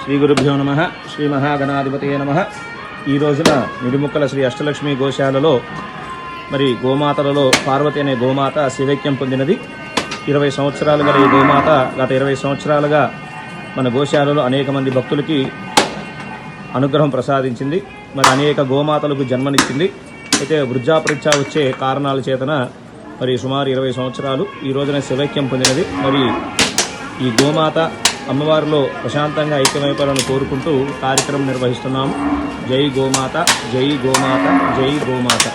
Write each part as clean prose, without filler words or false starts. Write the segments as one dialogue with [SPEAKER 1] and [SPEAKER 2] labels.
[SPEAKER 1] శ్రీ గురుభ్యో నమః. శ్రీ మహాగణాధిపతయే నమః. ఈ రోజున నిడుముక్కల శ్రీ అష్టలక్ష్మి గోశాలలో మరి గోమాతలలో పార్వతి అనే గోమాత శివైక్యం పొందినది. 20 సంవత్సరాలు గల ఈ గోమాత గత 20 సంవత్సరాలుగా మన గోశాలలో అనేక మంది భక్తులకి అనుగ్రహం ప్రసాదించింది. మరి అనేక గోమాతలకు జన్మనిచ్చింది. అయితే వృద్ధాపరీక్ష వచ్చే కారణాల చేతన మరి సుమారు 20 సంవత్సరాలు ఈ రోజున శివైక్యం పొందినది. మరి ఈ గోమాత అమ్మవారిలో ప్రశాంతంగా ఐక్యమైపోవాలని కోరుకుంటూ కార్యక్రమం నిర్వహిస్తున్నాము. జై గోమాత, జై గోమాత, జై గోమాత.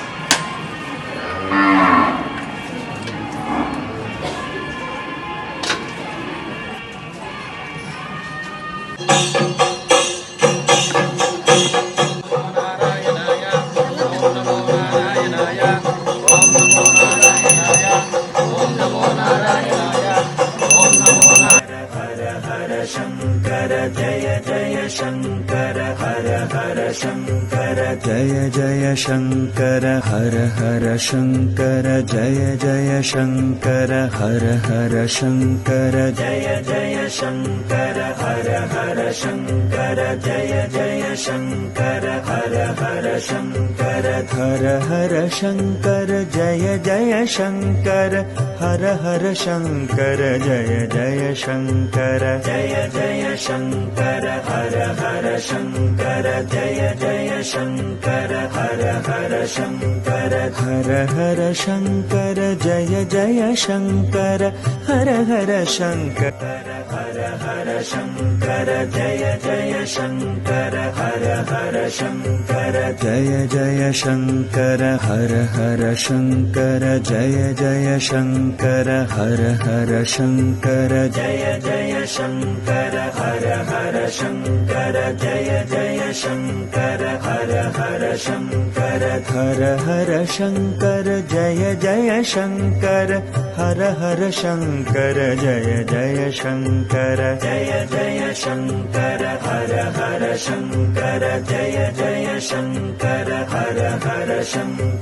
[SPEAKER 2] शंकर जय जय शंकर हर हर शंकर जय जय शंकर हर हर शंकर जय जय शंकर हर हर शंकर जय जय शंकर हर हर शंकर जय जय शंकर हर हर शंकर हर हर शंकर जय जय शंकर हर हर शंकर जय जय शंकर जय जय शंकर हर हर शंकर जय जय शंकर हर हर शंकर हर हर शंकर जय जय शंकर हर हर शंकर हर हर शंकर जय जय शंकर हर हर शंकर जय जय शंकर हर हर शंकर जय जय शंकर हर हर शंकर जय जय शंकर हर हर शंकर जय जय शंकर हर हर शंकर हर हर शंकर जय जय शंकर हर हर शंकर जय जय शंकर जय जय शंकर हर हर शंकर जय जय शंकर हर हर शंकर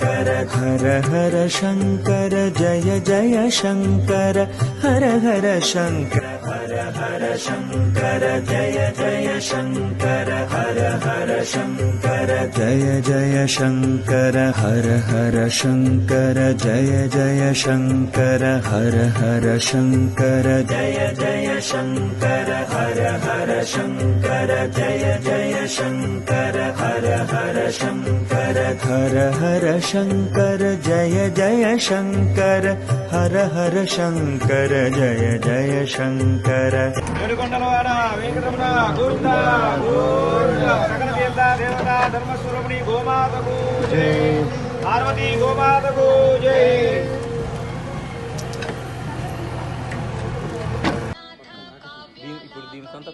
[SPEAKER 2] हर हर शंकर जय जय शंकर हर हर शंकर हर हर शंकर जय जय शंकर हर हर शंकर जय जय शंकर हर हर शंकर जय जय शंकर हर हर शंकर जय जय शंकर हर हर शंकर जय जय शंकर हर हर शंकर हर हर शंकर जय जय शंकर हर हर शंकर जय जय शंकर
[SPEAKER 1] ఏడుకొండలవాడ వెంకటరమణ గోవింద గోవింద. సకల తీర్థ దేవత ధర్మస్వరూపిణి గోమాతకు జై. పార్వతీ గోమాతకు జై. ఇప్పుడు దీని సొంత